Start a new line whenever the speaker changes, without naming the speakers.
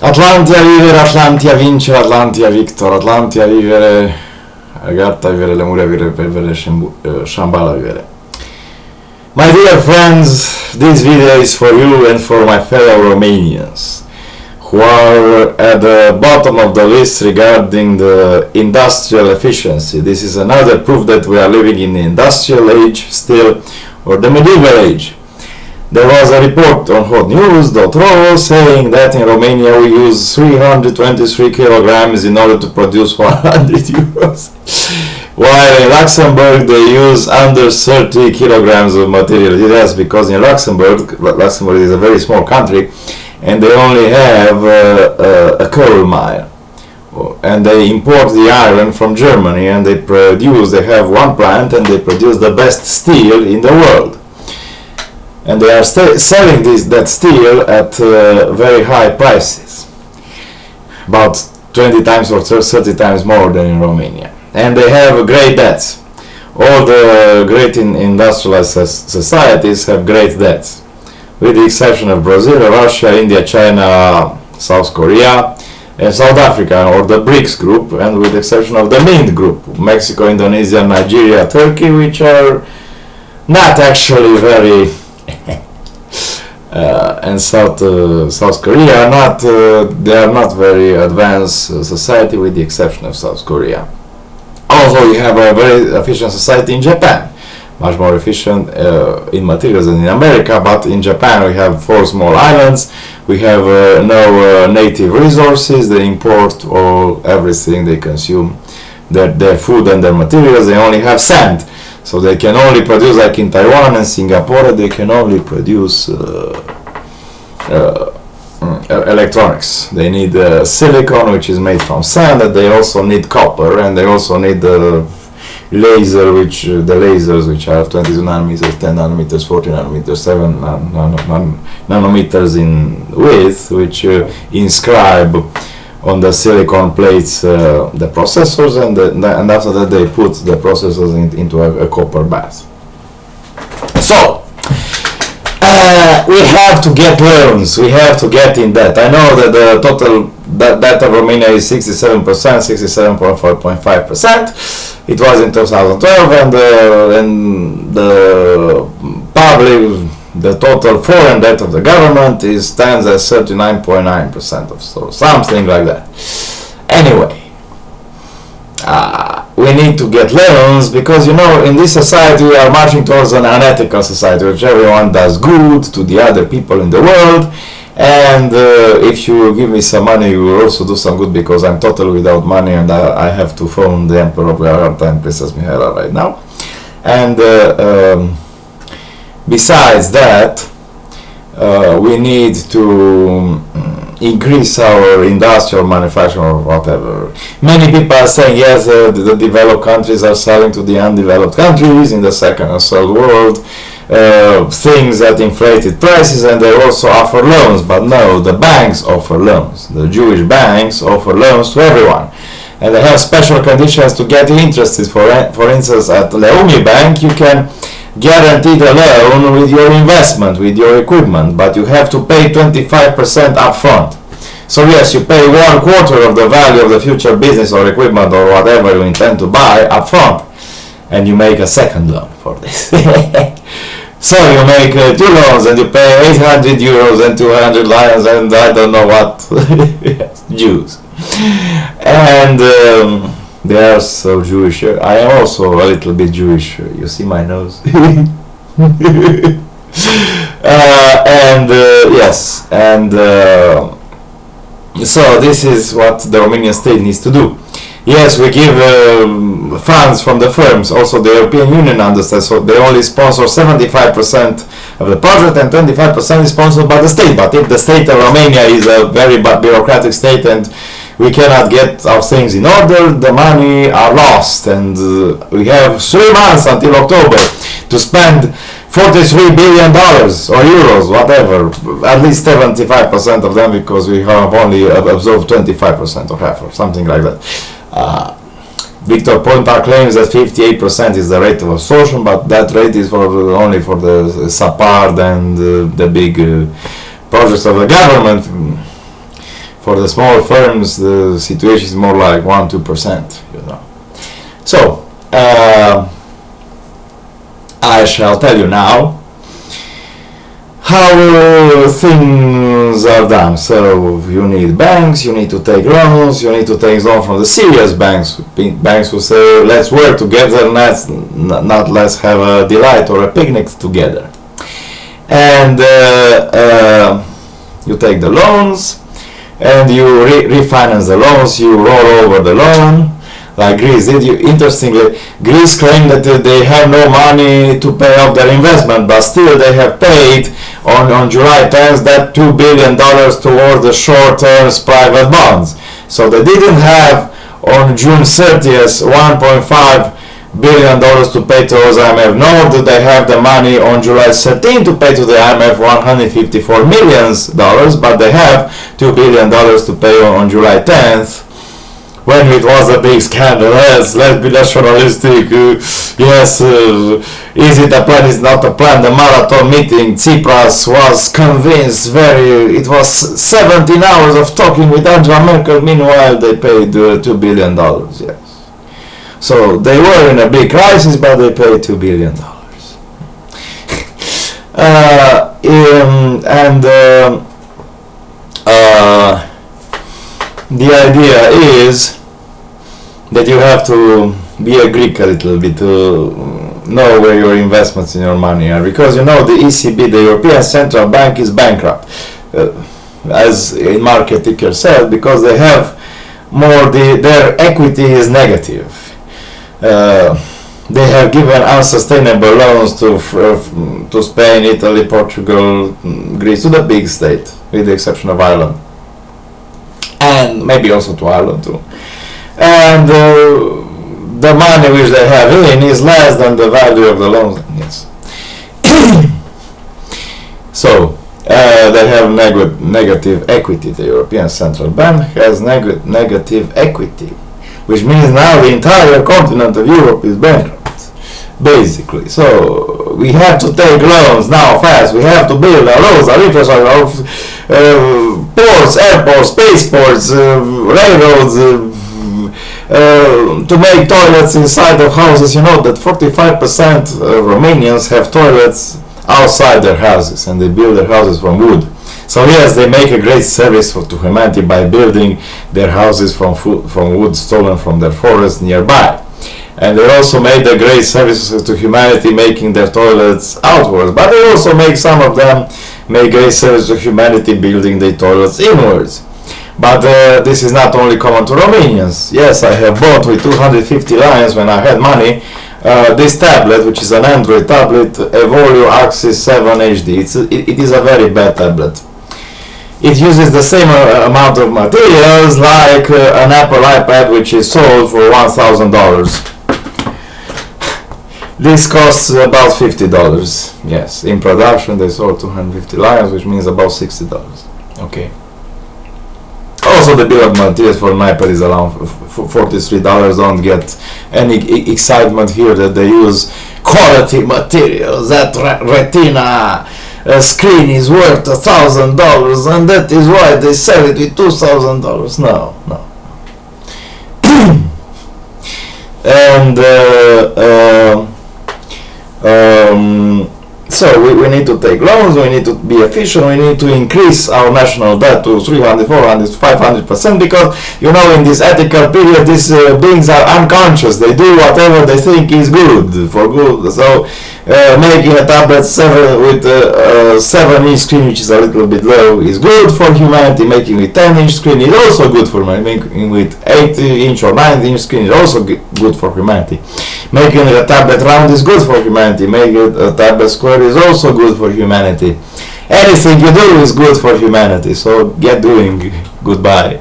Atlantia vivere, Atlantia vincere, Atlantia victor, Atlantia vivere, Agatha vivere, Lemuria vivere, Shambhala vivere. My dear friends, this video is for you and for my fellow Romanians who are at the bottom of the list regarding the industrial efficiency. This is another proof that we are living in the industrial age still, or the medieval age. There was a report on hotnews.ro saying that in Romania we use 323 kilograms in order to produce 100 euros, while in Luxembourg they use under 30 kilograms of material. Yes, because in Luxembourg is a very small country and they only have a coal mine, and they import the iron from Germany, and they have one plant and they produce the best steel in the world. And they are selling that steel at very high prices, about 20 times or 30 times more than in Romania. And they have great debts. All the great industrialized societies have great debts, with the exception of Brazil, Russia, India, China, South Korea, and South Africa, or the BRICS group, and with the exception of the MINT group, Mexico, Indonesia, Nigeria, Turkey, which are not actually very and South Korea they are not very advanced society, with the exception of South Korea. Also, we have a very efficient society in Japan, much more efficient in materials than in America, but in Japan we have 4 small islands, we have no native resources, they import everything they consume, their food and their materials, they only have sand. So they can only produce, like in Taiwan and Singapore, they can only produce electronics. They need silicon, which is made from sand, and they also need copper, and they also need the lasers which are 22 nanometers, 10 nanometers, 40 nanometers, 7 nanometers in width, which inscribe on the silicon plates the processors, and after that they put the processors into a copper bath. So we have to get loans, we have to get in debt. I know that the total debt of Romania is 67%, 67.5%. It was in 2012, and the total foreign debt of the government stands at 39.9% of, so something like that. Anyway, we need to get loans because, in this society we are marching towards an unethical society, which everyone does good to the other people in the world, and if you give me some money you will also do some good, because I'm totally without money and I have to phone the Emperor of Jakarta and Princess Mihaela right now. And besides that, we need to increase our industrial manufacturing or whatever. Many people are saying, yes, the developed countries are selling to the undeveloped countries in the second and third world things at inflated prices, and they also offer loans. But no, the banks offer loans. The Jewish banks offer loans to everyone, and they have special conditions to get interested. For instance, at Leumi Bank you can guaranteed a loan with your investment, with your equipment, but you have to pay 25% upfront. So yes, you pay 1/4 of the value of the future business or equipment or whatever you intend to buy upfront, and you make a second loan for this. So you make 2 loans and you pay 800 euros and 200 lions and I don't know what. Yes, Jews. And they are so Jewish. I am also a little bit Jewish. You see my nose? Yes, and so this is what the Romanian state needs to do. Yes, we give funds from the firms. Also, the European Union understands, so they only sponsor 75% of the project, and 25% is sponsored by the state. But if the state of Romania is a very bureaucratic state and we cannot get our things in order, the money are lost, and we have 3 months until October to spend $43 billion or euros, whatever, at least 75% of them, because we have only absorbed 25% or half or something like that. Victor Ponta claims that 58% is the rate of absorption, but that rate is only for the SAPARD and the big projects of the government. For the small firms, the situation is more like 1-2%. So I shall tell you now how things are done. So you need banks, you need to take loans, you need to take loans from the serious banks. Banks will say, let's work together, not let's have a delight or a picnic together. And you take the loans and you refinance the loans, you roll over the loan, like Greece did. Interestingly, Greece claimed that they have no money to pay off their investment, but still they have paid on July 10th that $2 billion towards the short-term private bonds. So they didn't have on June 30th $1.5 billion to pay towards IMF, nor do they have the money on July 13th to pay to the IMF $154 million, but they have $2 billion to pay on July 10th, when it was a big scandal. Let's be nationalistic. Yes, is it a plan? Is not a plan? The marathon meeting, Tsipras was convinced. It was 17 hours of talking with Angela Merkel. Meanwhile, they paid $2 billion. Yes. So they were in a big crisis, but they paid $2 billion. The idea is that you have to be a Greek a little bit to know where your investments in your money are, because the ECB, the European Central Bank, is bankrupt, as a market ticker said, because they have their equity is negative. They have given unsustainable loans to Spain, Italy, Portugal, Greece, to the big state, with the exception of Ireland, and maybe also to Ireland too. And the money which they have in is less than the value of the loans. Yes. So they have negative equity. The European Central Bank has negative equity, which means now the entire continent of Europe is bankrupt, basically. So we have to take loans now fast. We have to build our roads, our infrastructure, ports, airports, spaceports, railroads, to make toilets inside of houses. You know that 45% of Romanians have toilets outside their houses, and they build their houses from wood. So yes, they make a great service to humanity by building their houses from wood stolen from their forests nearby. And they also made a great service to humanity making their toilets outwards. But they also some of them make great service to humanity building their toilets inwards. But this is not only common to Romanians. Yes, I have bought with 250 lions when I had money this tablet, which is an Android tablet, Evolio Axis 7 HD. It is a very bad tablet. It uses the same amount of materials like an Apple iPad, which is sold for $1,000. This costs about $50. Yes, in production they sold 250 lions, which means about $60. Okay. Also, the bill of materials for an iPad is around $43. Don't get any excitement here that they use quality materials. That Retina screen is worth $1,000, and that is why they sell it with $2,000. No. And so we need to take loans, we need to be efficient, we need to increase our national debt to 300, 400, 500%, because in this ethical period these beings are unconscious. They do whatever they think is good for good. So making a tablet with a 7-inch screen, which is a little bit low, is good for humanity. Making with 10-inch screen is also good for humanity. Making with 8-inch or 9-inch screen is also good for humanity. Making a tablet round is good for humanity. Making a tablet square is also good for humanity. Anything you do is good for humanity. So get doing. Goodbye.